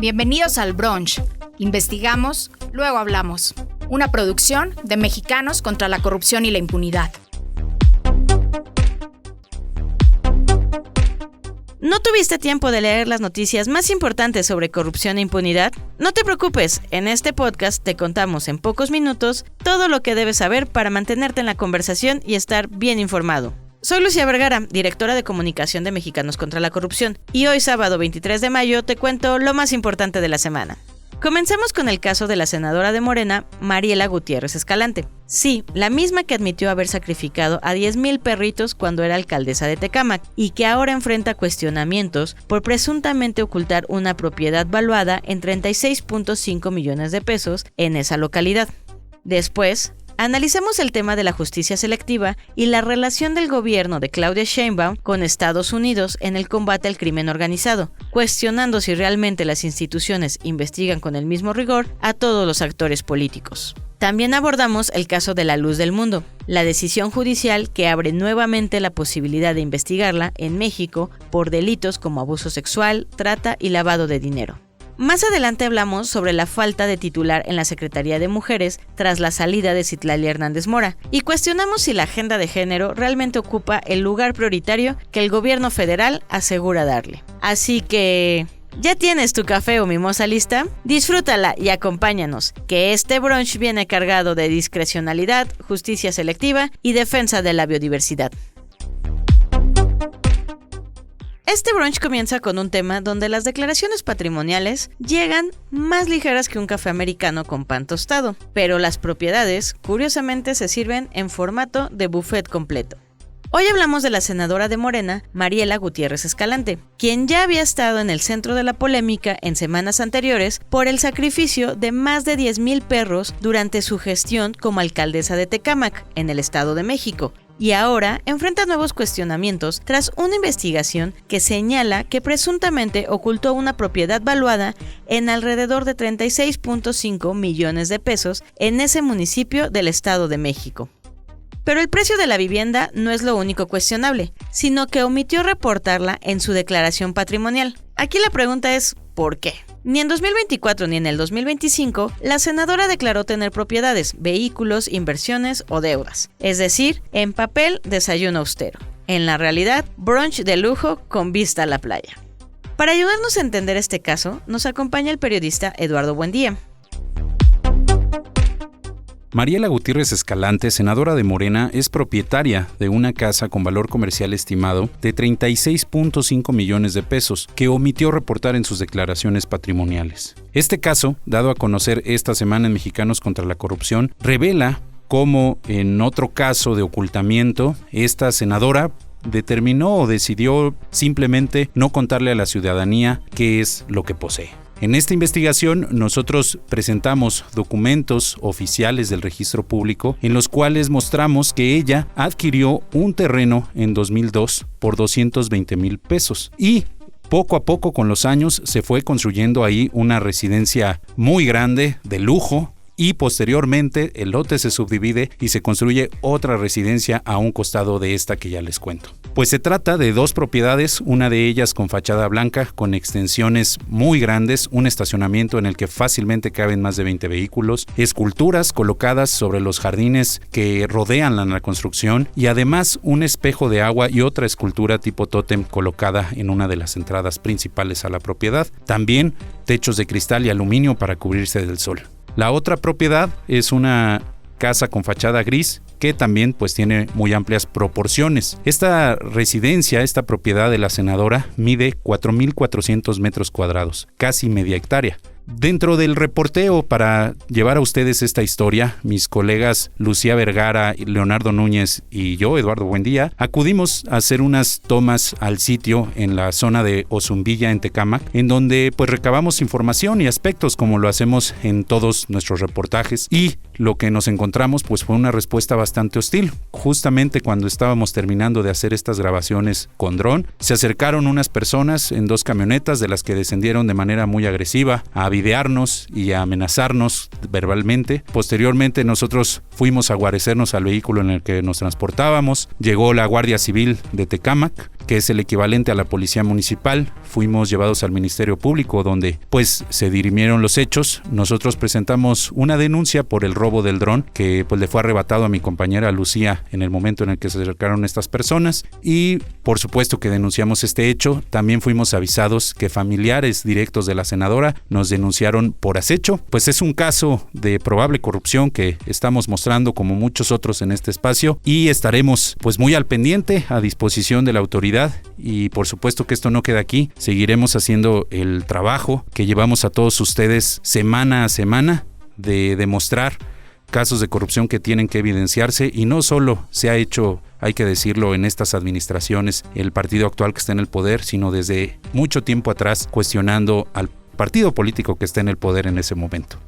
Bienvenidos al Brunch. Investigamos, luego hablamos. Una producción de Mexicanos contra la Corrupción y la Impunidad. ¿No tuviste tiempo de leer las noticias más importantes sobre corrupción e impunidad? No te preocupes, en este podcast te contamos en pocos minutos todo lo que debes saber para mantenerte en la conversación y estar bien informado. Soy Lucía Vergara, directora de comunicación de Mexicanos contra la Corrupción, y hoy sábado 23 de mayo te cuento lo más importante de la semana. Comencemos con el caso de la senadora de Morena, Mariela Gutiérrez Escalante. Sí, la misma que admitió haber sacrificado a 10,000 perritos cuando era alcaldesa de Tecámac y que ahora enfrenta cuestionamientos por presuntamente ocultar una propiedad valuada en 36.5 millones de pesos en esa localidad. Después, analicemos el tema de la justicia selectiva y la relación del gobierno de Claudia Sheinbaum con Estados Unidos en el combate al crimen organizado, cuestionando si realmente las instituciones investigan con el mismo rigor a todos los actores políticos. También abordamos el caso de La Luz del Mundo, la decisión judicial que abre nuevamente la posibilidad de investigarla en México por delitos como abuso sexual, trata y lavado de dinero. Más adelante hablamos sobre la falta de titular en la Secretaría de Mujeres tras la salida de Citlali Hernández Mora y cuestionamos si la agenda de género realmente ocupa el lugar prioritario que el gobierno federal asegura darle. Así que, ¿ya tienes tu café o mimosa lista? Disfrútala y acompáñanos, que este brunch viene cargado de discrecionalidad, justicia selectiva y defensa de la biodiversidad. Este brunch comienza con un tema donde las declaraciones patrimoniales llegan más ligeras que un café americano con pan tostado, pero las propiedades, curiosamente, se sirven en formato de buffet completo. Hoy hablamos de la senadora de Morena, Mariela Gutiérrez Escalante, quien ya había estado en el centro de la polémica en semanas anteriores por el sacrificio de más de 10,000 perros durante su gestión como alcaldesa de Tecámac, en el Estado de México. Y ahora enfrenta nuevos cuestionamientos tras una investigación que señala que presuntamente ocultó una propiedad valuada en alrededor de 36.5 millones de pesos en ese municipio del Estado de México. Pero el precio de la vivienda no es lo único cuestionable, sino que omitió reportarla en su declaración patrimonial. Aquí la pregunta es, ¿por qué? Ni en 2024 ni en el 2025, la senadora declaró tener propiedades, vehículos, inversiones o deudas. Es decir, en papel, desayuno austero. En la realidad, brunch de lujo con vista a la playa. Para ayudarnos a entender este caso, nos acompaña el periodista Eduardo Buendía. Mariela Gutiérrez Escalante, senadora de Morena, es propietaria de una casa con valor comercial estimado de 36.5 millones de pesos, que omitió reportar en sus declaraciones patrimoniales. Este caso, dado a conocer esta semana en Mexicanos contra la Corrupción, revela cómo, en otro caso de ocultamiento, esta senadora determinó o decidió simplemente no contarle a la ciudadanía qué es lo que posee. En esta investigación nosotros presentamos documentos oficiales del registro público en los cuales mostramos que ella adquirió un terreno en 2002 por 220,000 pesos y poco a poco con los años se fue construyendo ahí una residencia muy grande de lujo. Y posteriormente el lote se subdivide y se construye otra residencia a un costado de esta que ya les cuento. Pues se trata de dos propiedades, una de ellas con fachada blanca, con extensiones muy grandes, un estacionamiento en el que fácilmente caben más de 20 vehículos, esculturas colocadas sobre los jardines que rodean la construcción y además un espejo de agua y otra escultura tipo tótem colocada en una de las entradas principales a la propiedad. También techos de cristal y aluminio para cubrirse del sol. La otra propiedad es una casa con fachada gris que también pues tiene muy amplias proporciones. Esta residencia, esta propiedad de la senadora mide 4,400 metros cuadrados, casi media hectárea. Dentro del reporteo para llevar a ustedes esta historia, mis colegas Lucía Vergara, Leonardo Núñez y yo, Eduardo Buendía, acudimos a hacer unas tomas al sitio en la zona de Ozumbilla, en Tecámac, en donde pues recabamos información y aspectos como lo hacemos en todos nuestros reportajes, y lo que nos encontramos pues fue una respuesta bastante hostil. Justamente cuando estábamos terminando de hacer estas grabaciones con dron, se acercaron unas personas en dos camionetas de las que descendieron de manera muy agresiva a videarnos y a amenazarnos verbalmente. Posteriormente nosotros fuimos a guarecernos al vehículo en el que nos transportábamos. Llegó la Guardia Civil de Tecámac, que es el equivalente a la policía municipal. Fuimos llevados al Ministerio Público, donde pues se dirimieron los hechos. Nosotros presentamos una denuncia por el robo del dron que pues le fue arrebatado a mi compañera Lucía en el momento en el que se acercaron estas personas, y por supuesto que denunciamos este hecho. También fuimos avisados que familiares directos de la senadora nos denunciaron por acecho. Pues es un caso de probable corrupción que estamos mostrando como muchos otros en este espacio, y estaremos pues muy al pendiente, a disposición de la autoridad, y por supuesto que esto no queda aquí. Seguiremos haciendo el trabajo que llevamos a todos ustedes semana a semana de demostrar casos de corrupción que tienen que evidenciarse, y no solo se ha hecho, hay que decirlo, en estas administraciones, el partido actual que está en el poder, sino desde mucho tiempo atrás, cuestionando al partido político que está en el poder en ese momento.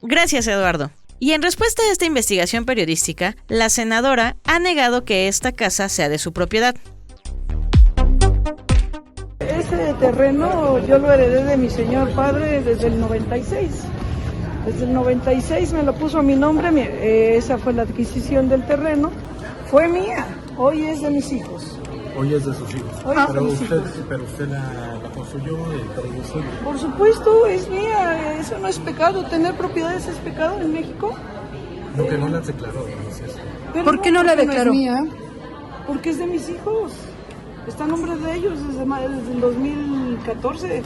Gracias, Eduardo. Y en respuesta a esta investigación periodística, la senadora ha negado que esta casa sea de su propiedad. Ese terreno yo lo heredé de mi señor padre desde el 96. Desde el 96 me lo puso a mi nombre, esa fue la adquisición del terreno. Fue mía, hoy es de mis hijos. Hoy es de sus hijos. Pero usted la construyó y produjo. Por supuesto, es mía, eso no es pecado. ¿Tener propiedades es pecado en México? Lo que no las declaró, entonces. ¿Por qué no la declaró? No es mía, porque es de mis hijos. Está a nombre de ellos desde el 2014.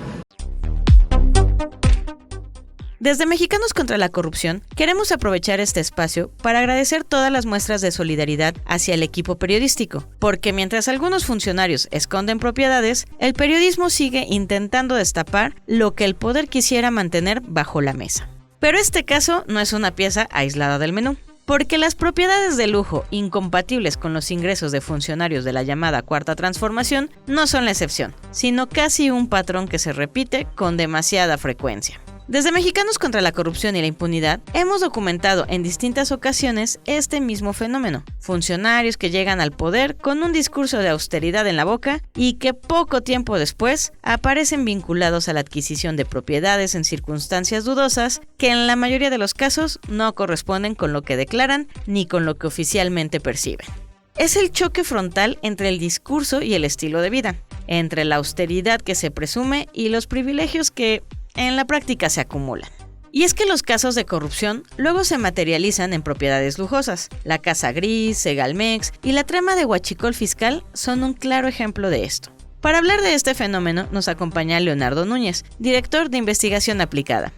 Desde Mexicanos contra la Corrupción, queremos aprovechar este espacio para agradecer todas las muestras de solidaridad hacia el equipo periodístico, porque mientras algunos funcionarios esconden propiedades, el periodismo sigue intentando destapar lo que el poder quisiera mantener bajo la mesa. Pero este caso no es una pieza aislada del menú, porque las propiedades de lujo incompatibles con los ingresos de funcionarios de la llamada Cuarta Transformación no son la excepción, sino casi un patrón que se repite con demasiada frecuencia. Desde Mexicanos contra la Corrupción y la Impunidad, hemos documentado en distintas ocasiones este mismo fenómeno. Funcionarios que llegan al poder con un discurso de austeridad en la boca y que poco tiempo después aparecen vinculados a la adquisición de propiedades en circunstancias dudosas que en la mayoría de los casos no corresponden con lo que declaran ni con lo que oficialmente perciben. Es el choque frontal entre el discurso y el estilo de vida, entre la austeridad que se presume y los privilegios que en la práctica se acumulan. Y es que los casos de corrupción luego se materializan en propiedades lujosas. La Casa Gris, Segalmex y la trama de Huachicol Fiscal son un claro ejemplo de esto. Para hablar de este fenómeno nos acompaña Leonardo Núñez, director de Investigación Aplicada.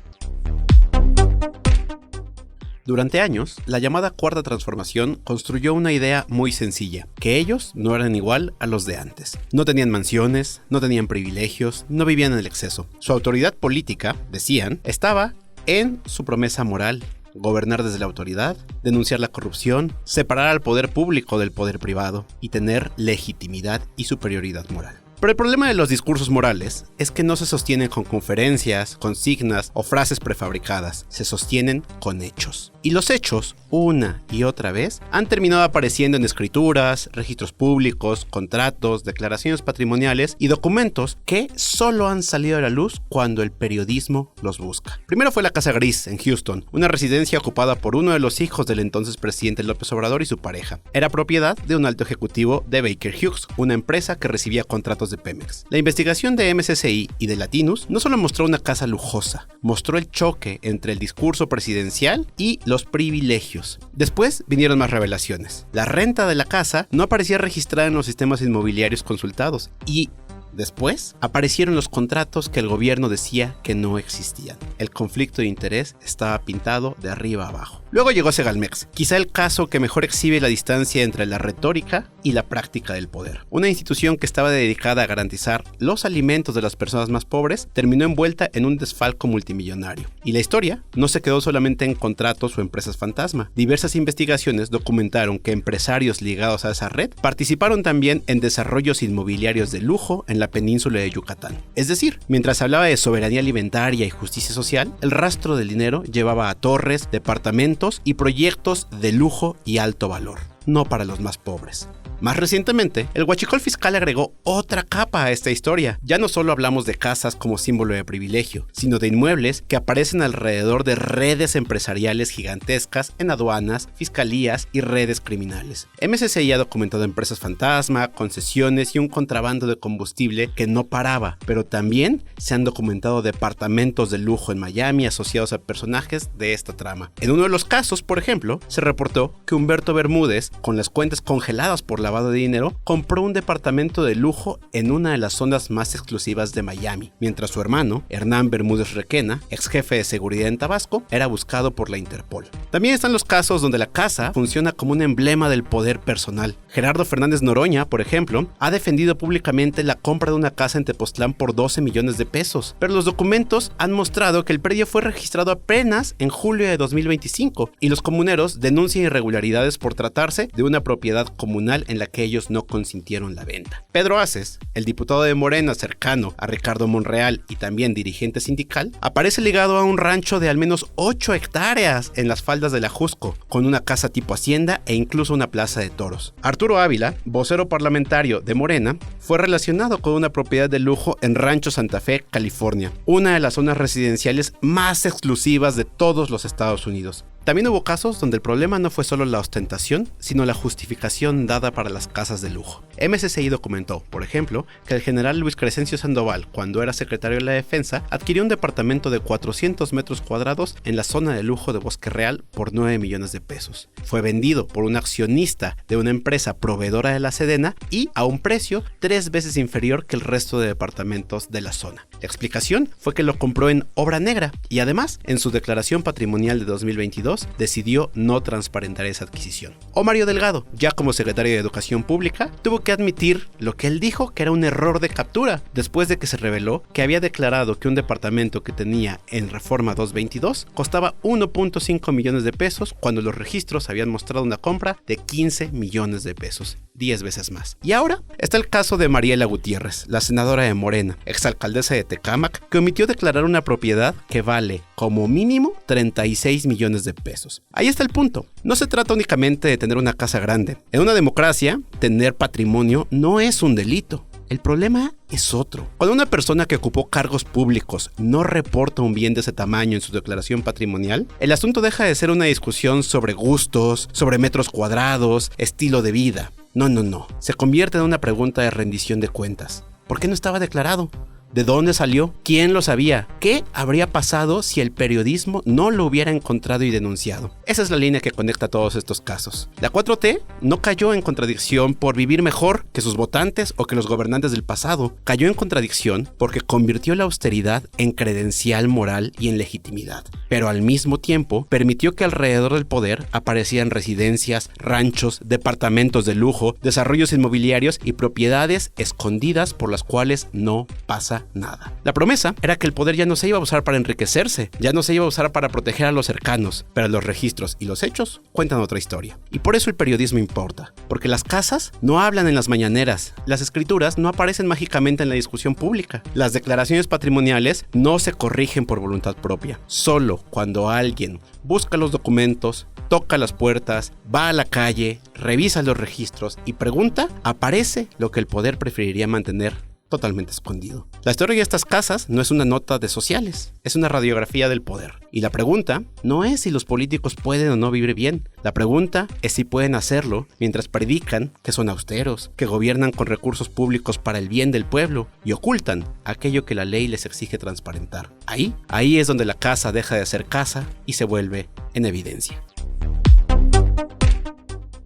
Durante años, la llamada Cuarta Transformación construyó una idea muy sencilla, que ellos no eran igual a los de antes. No tenían mansiones, no tenían privilegios, no vivían en el exceso. Su autoridad política, decían, estaba en su promesa moral: gobernar desde la autoridad, denunciar la corrupción, separar al poder público del poder privado y tener legitimidad y superioridad moral. Pero el problema de los discursos morales es que no se sostienen con conferencias, consignas o frases prefabricadas, se sostienen con hechos. Y los hechos, una y otra vez, han terminado apareciendo en escrituras, registros públicos, contratos, declaraciones patrimoniales y documentos que solo han salido a la luz cuando el periodismo los busca. Primero fue la Casa Gris en Houston, una residencia ocupada por uno de los hijos del entonces presidente López Obrador y su pareja. Era propiedad de un alto ejecutivo de Baker Hughes, una empresa que recibía contratos de Pemex. La investigación de MSCI y de Latinus no solo mostró una casa lujosa, mostró el choque entre el discurso presidencial y los privilegios. Después vinieron más revelaciones. La renta de la casa no aparecía registrada en los sistemas inmobiliarios consultados y después aparecieron los contratos que el gobierno decía que no existían. El conflicto de interés estaba pintado de arriba a abajo. Luego llegó Segalmex, quizá el caso que mejor exhibe la distancia entre la retórica y la práctica del poder. Una institución que estaba dedicada a garantizar los alimentos de las personas más pobres terminó envuelta en un desfalco multimillonario. Y la historia no se quedó solamente en contratos o empresas fantasma. Diversas investigaciones documentaron que empresarios ligados a esa red participaron también en desarrollos inmobiliarios de lujo en la península de Yucatán. Es decir, mientras se hablaba de soberanía alimentaria y justicia social, el rastro del dinero llevaba a torres, departamentos y proyectos de lujo y alto valor. no para los más pobres. Más recientemente, el huachicol fiscal agregó otra capa a esta historia. Ya no solo hablamos de casas como símbolo de privilegio, sino de inmuebles que aparecen alrededor de redes empresariales gigantescas en aduanas, fiscalías y redes criminales. MSCI ha documentado empresas fantasma, concesiones y un contrabando de combustible que no paraba, pero también se han documentado departamentos de lujo en Miami asociados a personajes de esta trama. En uno de los casos, por ejemplo, se reportó que Humberto Bermúdez, con las cuentas congeladas por lavado de dinero, compró un departamento de lujo en una de las zonas más exclusivas de Miami, mientras su hermano, Hernán Bermúdez Requena, ex jefe de seguridad en Tabasco, era buscado por la Interpol. También están los casos donde la casa funciona como un emblema del poder personal. Gerardo Fernández Noroña, por ejemplo, ha defendido públicamente la compra de una casa en Tepoztlán por 12 millones de pesos, pero los documentos han mostrado que el predio fue registrado apenas en julio de 2025 y los comuneros denuncian irregularidades por tratarse de una propiedad comunal en la que ellos no consintieron la venta. Pedro Aces, el diputado de Morena cercano a Ricardo Monreal y también dirigente sindical, aparece ligado a un rancho de al menos 8 hectáreas en las faldas de la Jusco, con una casa tipo hacienda e incluso una plaza de toros. Arturo Ávila, vocero parlamentario de Morena, fue relacionado con una propiedad de lujo en Rancho Santa Fe, California, una de las zonas residenciales más exclusivas de todos los Estados Unidos. También hubo casos donde el problema no fue solo la ostentación, sino la justificación dada para las casas de lujo. MSCI documentó, por ejemplo, que el general Luis Crescencio Sandoval, cuando era secretario de la Defensa, adquirió un departamento de 400 metros cuadrados en la zona de lujo de Bosque Real por 9 millones de pesos. Fue vendido por un accionista de una empresa proveedora de la Sedena y a un precio 3 veces inferior que el resto de departamentos de la zona. La explicación fue que lo compró en obra negra y además, en su declaración patrimonial de 2022, decidió no transparentar esa adquisición. O Mario Delgado, ya como secretario de Educación Pública, tuvo que admitir lo que él dijo que era un error de captura, después de que se reveló que había declarado que un departamento que tenía en Reforma 222 costaba 1.5 millones de pesos cuando los registros habían mostrado una compra de 15 millones de pesos, 10 veces más. Y ahora está el caso de Mariela Gutiérrez, la senadora de Morena, exalcaldesa de Tecámac, que omitió declarar una propiedad que vale como mínimo 36 millones de pesos. Ahí está el punto. No se trata únicamente de tener una casa grande. En una democracia, tener patrimonio no es un delito. El problema es otro. Cuando una persona que ocupó cargos públicos no reporta un bien de ese tamaño en su declaración patrimonial, el asunto deja de ser una discusión sobre gustos, sobre metros cuadrados, estilo de vida. No. Se convierte en una pregunta de rendición de cuentas. ¿Por qué no estaba declarado? ¿De dónde salió? ¿Quién lo sabía? ¿Qué habría pasado si el periodismo no lo hubiera encontrado y denunciado? Esa es la línea que conecta todos estos casos. La 4T no cayó en contradicción por vivir mejor que sus votantes o que los gobernantes del pasado. Cayó en contradicción porque convirtió la austeridad en credencial moral y en legitimidad. Pero al mismo tiempo permitió que alrededor del poder aparecieran residencias, ranchos, departamentos de lujo, desarrollos inmobiliarios y propiedades escondidas por las cuales no pasa nada. La promesa era que el poder ya no se iba a usar para enriquecerse, ya no se iba a usar para proteger a los cercanos, pero los registros y los hechos cuentan otra historia. Y por eso el periodismo importa, porque las casas no hablan en las mañaneras, las escrituras no aparecen mágicamente en la discusión pública, las declaraciones patrimoniales no se corrigen por voluntad propia. Solo cuando alguien busca los documentos, toca las puertas, va a la calle, revisa los registros y pregunta, aparece lo que el poder preferiría mantener totalmente escondido. La historia de estas casas no es una nota de sociales, es una radiografía del poder. Y la pregunta no es si los políticos pueden o no vivir bien. La pregunta es si pueden hacerlo mientras predican que son austeros, que gobiernan con recursos públicos para el bien del pueblo y ocultan aquello que la ley les exige transparentar. Ahí es donde la casa deja de ser casa y se vuelve en evidencia.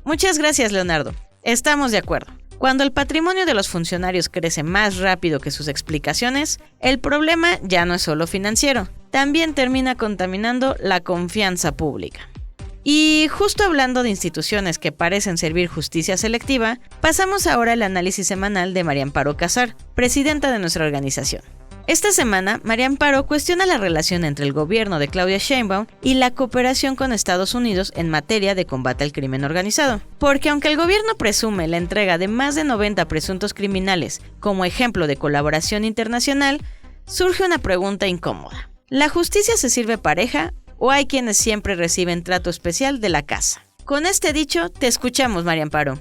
Muchas gracias, Leonardo. Estamos de acuerdo. Cuando el patrimonio de los funcionarios crece más rápido que sus explicaciones, el problema ya no es solo financiero, también termina contaminando la confianza pública. Y justo hablando de instituciones que parecen servir justicia selectiva, pasamos ahora al análisis semanal de María Amparo Casar, presidenta de nuestra organización. Esta semana, María Amparo cuestiona la relación entre el gobierno de Claudia Sheinbaum y la cooperación con Estados Unidos en materia de combate al crimen organizado. Porque aunque el gobierno presume la entrega de más de 90 presuntos criminales como ejemplo de colaboración internacional, surge una pregunta incómoda. ¿La justicia se sirve pareja o hay quienes siempre reciben trato especial de la casa? Con este dicho, te escuchamos, María Amparo.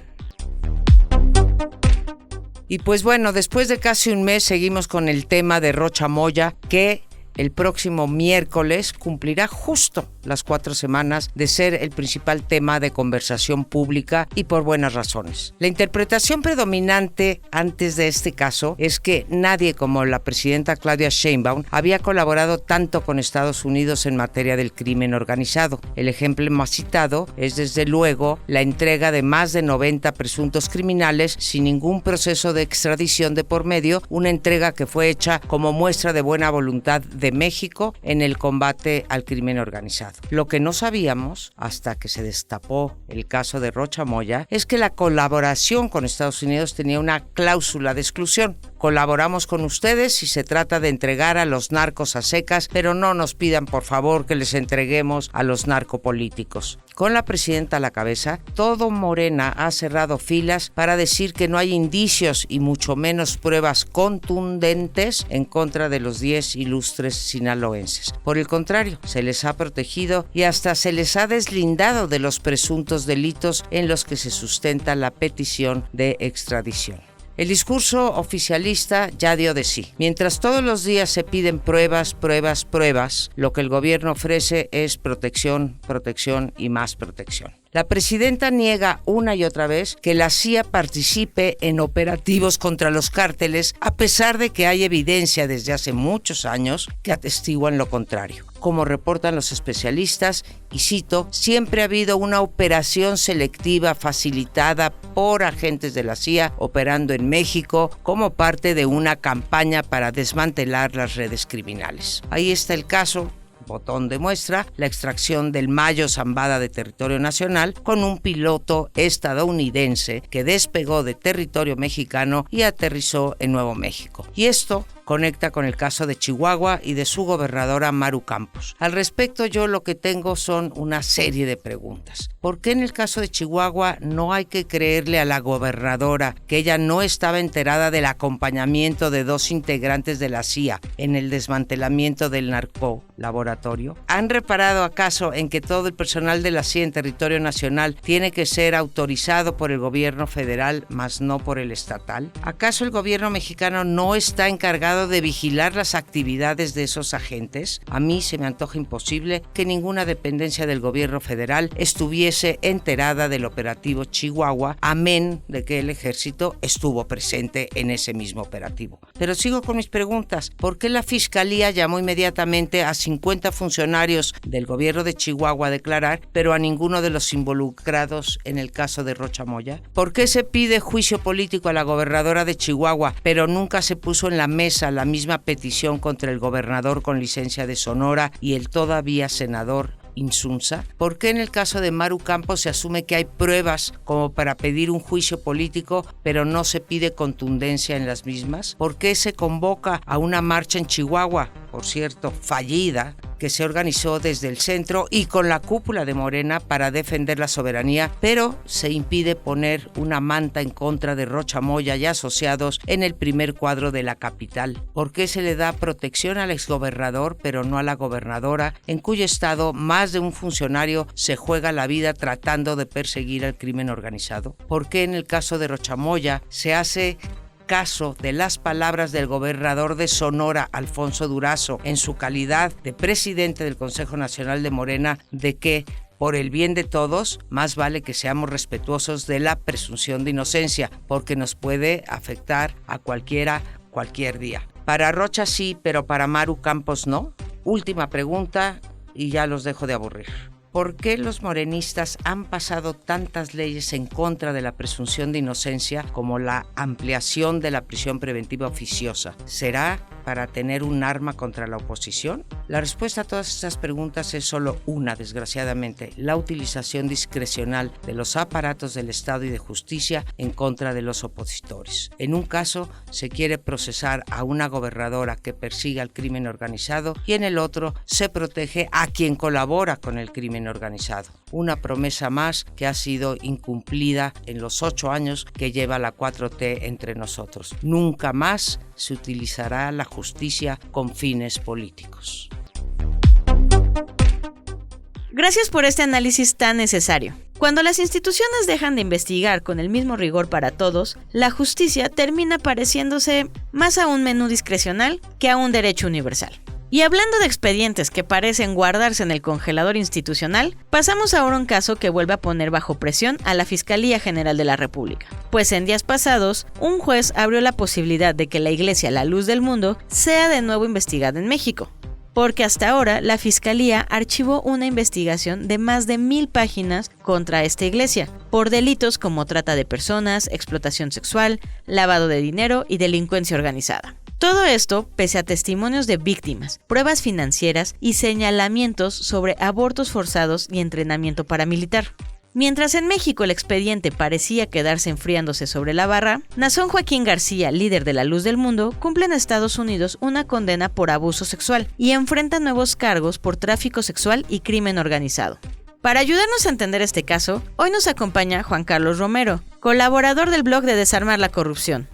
Y pues bueno, después de casi un mes seguimos con el tema de Rocha Moya, que el próximo miércoles cumplirá justo las 4 semanas de ser el principal tema de conversación pública y por buenas razones. La interpretación predominante antes de este caso es que nadie como la presidenta Claudia Sheinbaum había colaborado tanto con Estados Unidos en materia del crimen organizado. El ejemplo más citado es desde luego la entrega de más de 90 presuntos criminales sin ningún proceso de extradición de por medio, una entrega que fue hecha como muestra de buena voluntad de México en el combate al crimen organizado. Lo que no sabíamos, hasta que se destapó el caso de Rocha Moya, es que la colaboración con Estados Unidos tenía una cláusula de exclusión. Colaboramos con ustedes si se trata de entregar a los narcos a secas, pero no nos pidan por favor que les entreguemos a los narcopolíticos. Con la presidenta a la cabeza, todo Morena ha cerrado filas para decir que no hay indicios y mucho menos pruebas contundentes en contra de los 10 ilustres sinaloenses. Por el contrario, se les ha protegido y hasta se les ha deslindado de los presuntos delitos en los que se sustenta la petición de extradición. El discurso oficialista ya dio de sí. Mientras todos los días se piden pruebas, lo que el gobierno ofrece es protección, protección y más protección. La presidenta niega una y otra vez que la CIA participe en operativos contra los cárteles, a pesar de que hay evidencia desde hace muchos años que atestiguan lo contrario. Como reportan los especialistas, y cito, siempre ha habido una operación selectiva facilitada por agentes de la CIA operando en México como parte de una campaña para desmantelar las redes criminales. Ahí está el caso. Botón demuestra la extracción del Mayo Zambada de territorio nacional con un piloto estadounidense que despegó de territorio mexicano y aterrizó en Nuevo México. Y esto conecta con el caso de Chihuahua y de su gobernadora Maru Campos. Al respecto, yo lo que tengo son una serie de preguntas. ¿Por qué en el caso de Chihuahua no hay que creerle a la gobernadora que ella no estaba enterada del acompañamiento de 2 integrantes de la CIA en el desmantelamiento del narcolaboratorio? ¿Han reparado acaso en que todo el personal de la CIA en territorio nacional tiene que ser autorizado por el gobierno federal, mas no por el estatal? ¿Acaso el gobierno mexicano no está encargado de vigilar las actividades de esos agentes? A mí se me antoja imposible que ninguna dependencia del gobierno federal estuviese enterada del operativo Chihuahua, amén de que el ejército estuvo presente en ese mismo operativo. Pero sigo con mis preguntas. ¿Por qué la fiscalía llamó inmediatamente a 50 funcionarios del gobierno de Chihuahua a declarar, pero a ninguno de los involucrados en el caso de Rocha Moya? ¿Por qué se pide juicio político a la gobernadora de Chihuahua, pero nunca se puso en la mesa la misma petición contra el gobernador con licencia de Sonora y el todavía senador Insunza? ¿Por qué en el caso de Maru Campos se asume que hay pruebas como para pedir un juicio político, pero no se pide contundencia en las mismas? ¿Por qué se convoca a una marcha en Chihuahua, por cierto, fallida, que se organizó desde el centro y con la cúpula de Morena para defender la soberanía, pero se impide poner una manta en contra de Rocha Moya y asociados en el primer cuadro de la capital? ¿Por qué se le da protección al exgobernador pero no a la gobernadora, en cuyo estado más de un funcionario se juega la vida tratando de perseguir al crimen organizado? ¿Por qué en el caso de Rocha Moya se hace caso de las palabras del gobernador de Sonora, Alfonso Durazo, en su calidad de presidente del Consejo Nacional de Morena, de que por el bien de todos, más vale que seamos respetuosos de la presunción de inocencia, porque nos puede afectar a cualquiera, cualquier día? Para Rocha sí, pero para Maru Campos no. Última pregunta y ya los dejo de aburrir. ¿Por qué los morenistas han pasado tantas leyes en contra de la presunción de inocencia como la ampliación de la prisión preventiva oficiosa? ¿Será para tener un arma contra la oposición? La respuesta a todas estas preguntas es solo una, desgraciadamente: la utilización discrecional de los aparatos del Estado y de justicia en contra de los opositores. En un caso se quiere procesar a una gobernadora que persigue al crimen organizado y en el otro se protege a quien colabora con el crimen organizado. Una promesa más que ha sido incumplida en los 8 años que lleva la 4T entre nosotros. Nunca más se utilizará la justicia con fines políticos. Gracias por este análisis tan necesario. Cuando las instituciones dejan de investigar con el mismo rigor para todos, la justicia termina pareciéndose más a un menú discrecional que a un derecho universal. Y hablando de expedientes que parecen guardarse en el congelador institucional, pasamos ahora a un caso que vuelve a poner bajo presión a la Fiscalía General de la República. Pues en días pasados, un juez abrió la posibilidad de que la Iglesia La Luz del Mundo sea de nuevo investigada en México. Porque hasta ahora la Fiscalía archivó una investigación de más de 1000 páginas contra esta iglesia, por delitos como trata de personas, explotación sexual, lavado de dinero y delincuencia organizada. Todo esto pese a testimonios de víctimas, pruebas financieras y señalamientos sobre abortos forzados y entrenamiento paramilitar. Mientras en México el expediente parecía quedarse enfriándose sobre la barra, Nazón Joaquín García, líder de La Luz del Mundo, cumple en Estados Unidos una condena por abuso sexual y enfrenta nuevos cargos por tráfico sexual y crimen organizado. Para ayudarnos a entender este caso, hoy nos acompaña Juan Carlos Romero, colaborador del blog de Desarmar la Corrupción.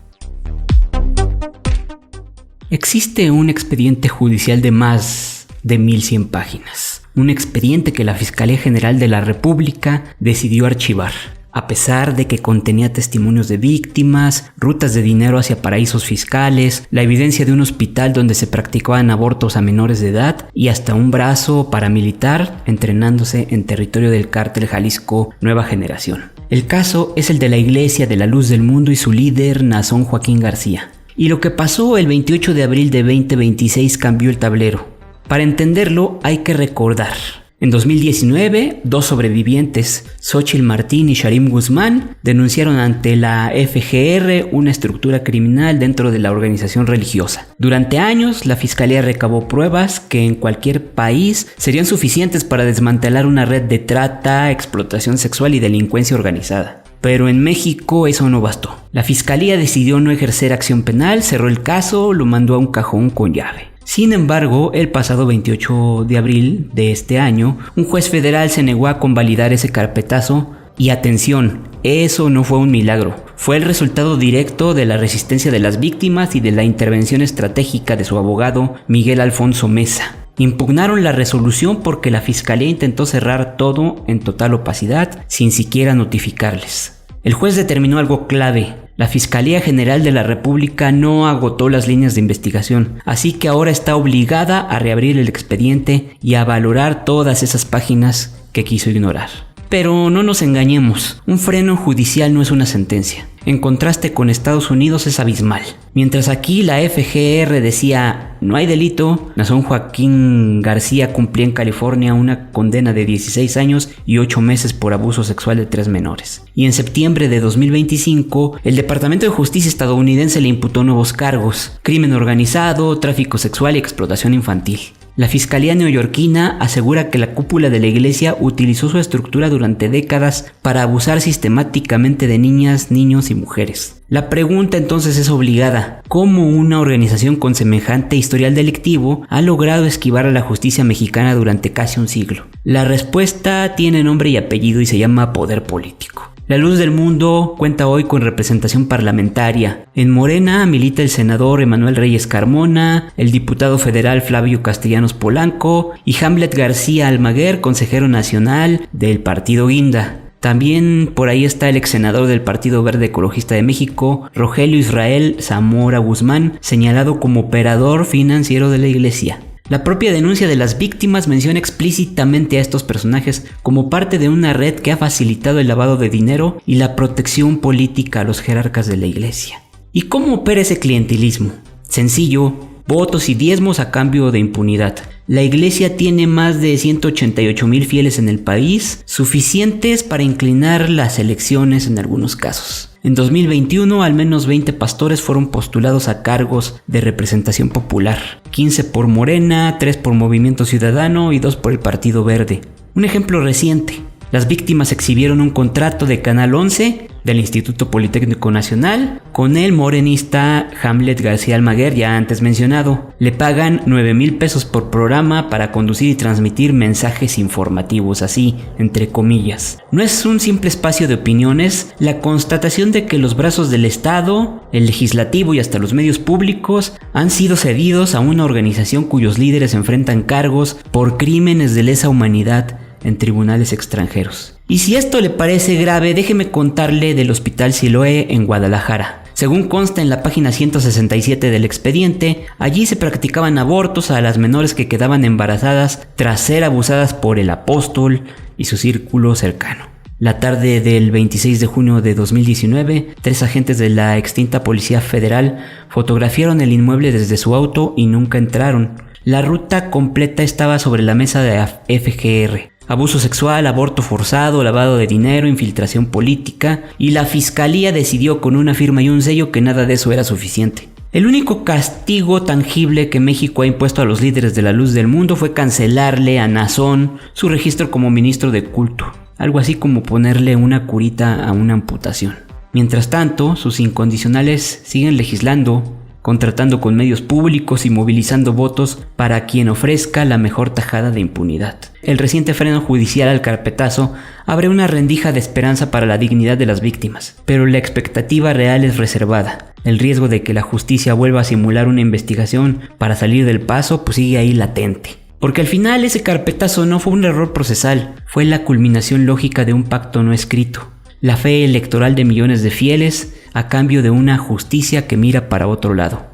Existe un expediente judicial de más de 1100 páginas. Un expediente que la Fiscalía General de la República decidió archivar, a pesar de que contenía testimonios de víctimas, rutas de dinero hacia paraísos fiscales, la evidencia de un hospital donde se practicaban abortos a menores de edad y hasta un brazo paramilitar entrenándose en territorio del cártel Jalisco Nueva Generación. El caso es el de la Iglesia de la Luz del Mundo y su líder Nazón Joaquín García. Y lo que pasó el 28 de abril de 2026 cambió el tablero. Para entenderlo hay que recordar. En 2019, 2 sobrevivientes, Xóchitl Martín y Sharim Guzmán, denunciaron ante la FGR una estructura criminal dentro de la organización religiosa. Durante años, la Fiscalía recabó pruebas que en cualquier país serían suficientes para desmantelar una red de trata, explotación sexual y delincuencia organizada. Pero en México eso no bastó. La Fiscalía decidió no ejercer acción penal, cerró el caso, lo mandó a un cajón con llave. Sin embargo, el pasado 28 de abril de este año, un juez federal se negó a convalidar ese carpetazo y atención, eso no fue un milagro. Fue el resultado directo de la resistencia de las víctimas y de la intervención estratégica de su abogado Miguel Alfonso Mesa. Impugnaron la resolución porque la Fiscalía intentó cerrar todo en total opacidad sin siquiera notificarles. El juez determinó algo clave. La Fiscalía General de la República no agotó las líneas de investigación, así que ahora está obligada a reabrir el expediente y a valorar todas esas páginas que quiso ignorar. Pero no nos engañemos, un freno judicial no es una sentencia. En contraste con Estados Unidos es abismal. Mientras aquí la FGR decía no hay delito, Nazón Joaquín García cumplía en California una condena de 16 años y 8 meses por abuso sexual de 3 menores. Y en septiembre de 2025, el Departamento de Justicia estadounidense le imputó nuevos cargos: crimen organizado, tráfico sexual y explotación infantil. La Fiscalía neoyorquina asegura que la cúpula de la iglesia utilizó su estructura durante décadas para abusar sistemáticamente de niñas, niños y mujeres. La pregunta entonces es obligada: ¿cómo una organización con semejante historial delictivo ha logrado esquivar a la justicia mexicana durante casi un siglo? La respuesta tiene nombre y apellido y se llama poder político. La Luz del Mundo cuenta hoy con representación parlamentaria. En Morena milita el senador Emanuel Reyes Carmona, el diputado federal Flavio Castellanos Polanco y Hamlet García Almaguer, consejero nacional del partido Guinda. También por ahí está el ex senador del Partido Verde Ecologista de México, Rogelio Israel Zamora Guzmán, señalado como operador financiero de la iglesia. La propia denuncia de las víctimas menciona explícitamente a estos personajes como parte de una red que ha facilitado el lavado de dinero y la protección política a los jerarcas de la iglesia. ¿Y cómo opera ese clientelismo? Sencillo: votos y diezmos a cambio de impunidad. La iglesia tiene más de 188,000 fieles en el país, suficientes para inclinar las elecciones en algunos casos. En 2021, al menos 20 pastores fueron postulados a cargos de representación popular, 15 por Morena, 3 por Movimiento Ciudadano y 2 por el Partido Verde. Un ejemplo reciente: las víctimas exhibieron un contrato de Canal 11 del Instituto Politécnico Nacional con el morenista Hamlet García Almaguer, ya antes mencionado. Le pagan 9,000 pesos por programa para conducir y transmitir mensajes informativos, así, entre comillas. No es un simple espacio de opiniones, la constatación de que los brazos del Estado, el legislativo y hasta los medios públicos han sido cedidos a una organización cuyos líderes enfrentan cargos por crímenes de lesa humanidad en tribunales extranjeros. Y si esto le parece grave, déjeme contarle del Hospital Siloé en Guadalajara. Según consta en la página 167 del expediente, allí se practicaban abortos a las menores que quedaban embarazadas tras ser abusadas por el apóstol y su círculo cercano. La tarde del 26 de junio de 2019, 3 agentes de la extinta Policía Federal fotografiaron el inmueble desde su auto y nunca entraron. La ruta completa estaba sobre la mesa de FGR. Abuso sexual, aborto forzado, lavado de dinero, infiltración política, y la fiscalía decidió con una firma y un sello que nada de eso era suficiente. El único castigo tangible que México ha impuesto a los líderes de la luz del mundo fue cancelarle a Nazón su registro como ministro de culto, algo así como ponerle una curita a una amputación. Mientras tanto, sus incondicionales siguen legislando, contratando con medios públicos y movilizando votos para quien ofrezca la mejor tajada de impunidad. El reciente freno judicial al carpetazo abre una rendija de esperanza para la dignidad de las víctimas, pero la expectativa real es reservada. El riesgo de que la justicia vuelva a simular una investigación para salir del paso pues sigue ahí latente. Porque al final ese carpetazo no fue un error procesal, fue la culminación lógica de un pacto no escrito. La fe electoral de millones de fieles a cambio de una justicia que mira para otro lado.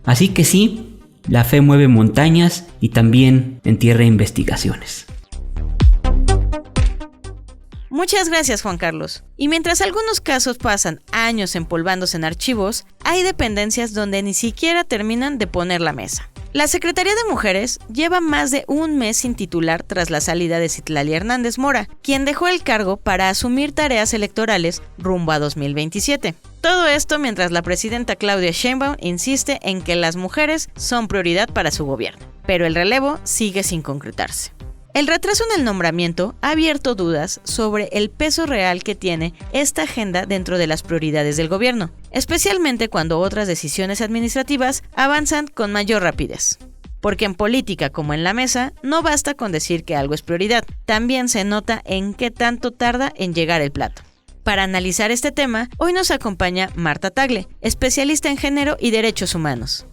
Así que sí, la fe mueve montañas y también entierra investigaciones. Muchas gracias, Juan Carlos. Y mientras algunos casos pasan años empolvándose en archivos, hay dependencias donde ni siquiera terminan de poner la mesa. La Secretaría de Mujeres lleva más de un mes sin titular tras la salida de Citlali Hernández Mora, quien dejó el cargo para asumir tareas electorales rumbo a 2027. Todo esto mientras la presidenta Claudia Sheinbaum insiste en que las mujeres son prioridad para su gobierno, pero el relevo sigue sin concretarse. El retraso en el nombramiento ha abierto dudas sobre el peso real que tiene esta agenda dentro de las prioridades del gobierno, especialmente cuando otras decisiones administrativas avanzan con mayor rapidez. Porque en política como en la mesa, no basta con decir que algo es prioridad, también se nota en qué tanto tarda en llegar el plato. Para analizar este tema, hoy nos acompaña Marta Tagle, especialista en género y derechos humanos.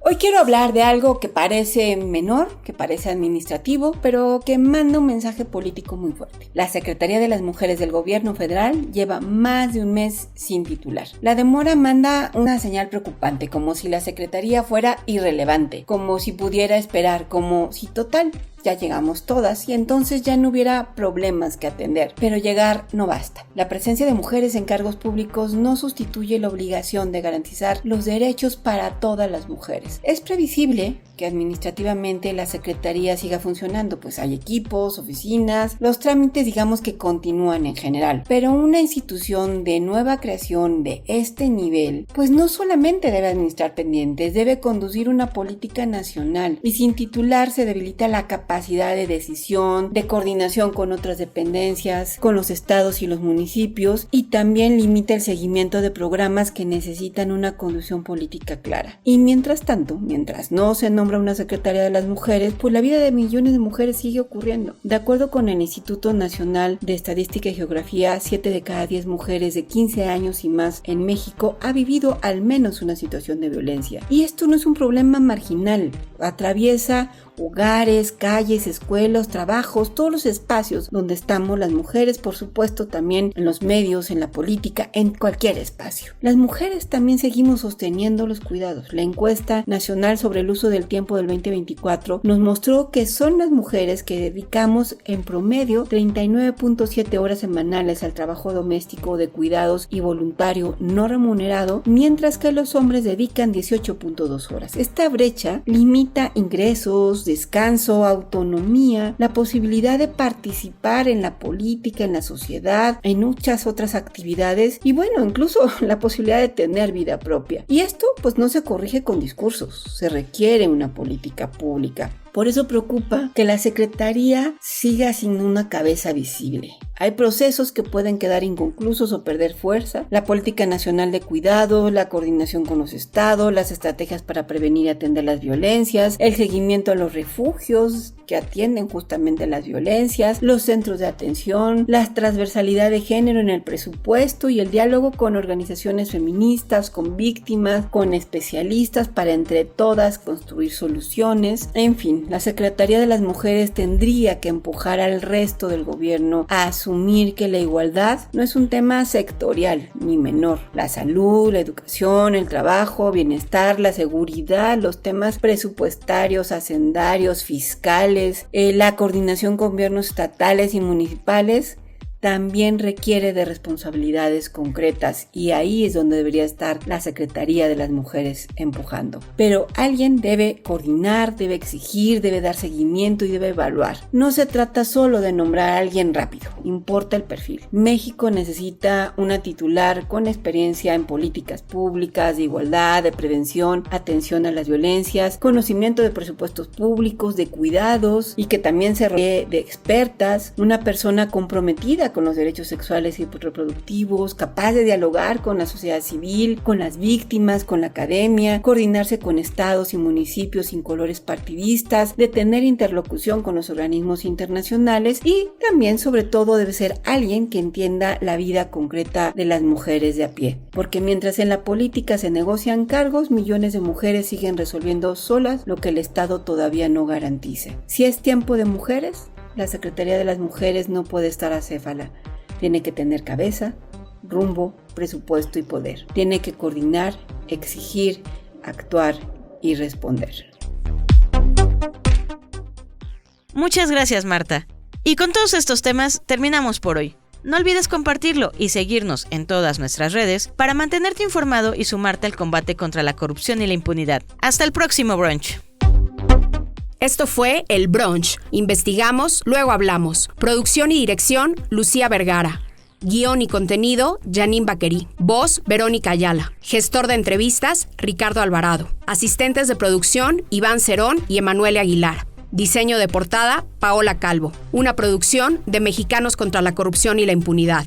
Hoy quiero hablar de algo que parece menor, que parece administrativo, pero que manda un mensaje político muy fuerte. La Secretaría de las Mujeres del Gobierno Federal lleva más de un mes sin titular. La demora manda una señal preocupante, como si la Secretaría fuera irrelevante, como si pudiera esperar, como si total, ya llegamos todas y entonces ya no hubiera problemas que atender. Pero llegar no basta. La presencia de mujeres en cargos públicos no sustituye la obligación de garantizar los derechos para todas las mujeres. Es previsible que administrativamente la Secretaría siga funcionando, pues hay equipos, oficinas, los trámites digamos que continúan en general. Pero una institución de nueva creación de este nivel, pues no solamente debe administrar pendientes, debe conducir una política nacional y sin titular se debilita la capacidad de decisión, de coordinación con otras dependencias, con los estados y los municipios y también limita el seguimiento de programas que necesitan una conducción política clara. Y mientras tanto, mientras no se nombra una secretaria de las mujeres, pues la vida de millones de mujeres sigue ocurriendo. De acuerdo con el Instituto Nacional de Estadística y Geografía, 7 de cada 10 mujeres de 15 años y más en México ha vivido al menos una situación de violencia. Y esto no es un problema marginal, atraviesa hogares, calles, escuelas, trabajos, todos los espacios donde estamos las mujeres, por supuesto también en los medios, en la política, en cualquier espacio. Las mujeres también seguimos sosteniendo los cuidados. La encuesta nacional sobre el uso del tiempo del 2024 nos mostró que son las mujeres que dedicamos en promedio 39.7 horas semanales al trabajo doméstico de cuidados y voluntario no remunerado, mientras que los hombres dedican 18.2 horas. Esta brecha limita ingresos, descanso, autonomía, la posibilidad de participar en la política, en la sociedad, en muchas otras actividades y bueno, incluso la posibilidad de tener vida propia. Y esto pues no se corrige con discursos, se requiere una política pública. Por eso preocupa que la Secretaría siga sin una cabeza visible. Hay procesos que pueden quedar inconclusos o perder fuerza. La política nacional de cuidado, la coordinación con los estados, las estrategias para prevenir y atender las violencias, el seguimiento a los refugios que atienden justamente las violencias, los centros de atención, la transversalidad de género en el presupuesto y el diálogo con organizaciones feministas, con víctimas, con especialistas para entre todas construir soluciones. En fin, la Secretaría de las Mujeres tendría que empujar al resto del gobierno a asumir que la igualdad no es un tema sectorial ni menor. La salud, la educación, el trabajo, bienestar, la seguridad, los temas presupuestarios, hacendarios, fiscales, la coordinación con gobiernos estatales y municipales también requiere de responsabilidades concretas y ahí es donde debería estar la Secretaría de las Mujeres empujando. Pero alguien debe coordinar, debe exigir, debe dar seguimiento y debe evaluar. No se trata solo de nombrar a alguien rápido, importa el perfil. México necesita una titular con experiencia en políticas públicas, de igualdad, de prevención, atención a las violencias, conocimiento de presupuestos públicos, de cuidados y que también se rodee de expertas, una persona comprometida con los derechos sexuales y reproductivos, capaz de dialogar con la sociedad civil, con las víctimas, con la academia, coordinarse con estados y municipios sin colores partidistas, de tener interlocución con los organismos internacionales y también, sobre todo, debe ser alguien que entienda la vida concreta de las mujeres de a pie. Porque mientras en la política se negocian cargos, millones de mujeres siguen resolviendo solas lo que el Estado todavía no garantice. Si es tiempo de mujeres, la Secretaría de las Mujeres no puede estar acéfala. Tiene que tener cabeza, rumbo, presupuesto y poder. Tiene que coordinar, exigir, actuar y responder. Muchas gracias, Marta. Y con todos estos temas terminamos por hoy. No olvides compartirlo y seguirnos en todas nuestras redes para mantenerte informado y sumarte al combate contra la corrupción y la impunidad. Hasta el próximo brunch. Esto fue El Brunch. Investigamos, luego hablamos. Producción y dirección, Lucía Vergara. Guión y contenido, Janine Baquerí. Voz, Verónica Ayala. Gestor de entrevistas, Ricardo Alvarado. Asistentes de producción, Iván Cerón y Emanuele Aguilar. Diseño de portada, Paola Calvo. Una producción de Mexicanos contra la Corrupción y la Impunidad.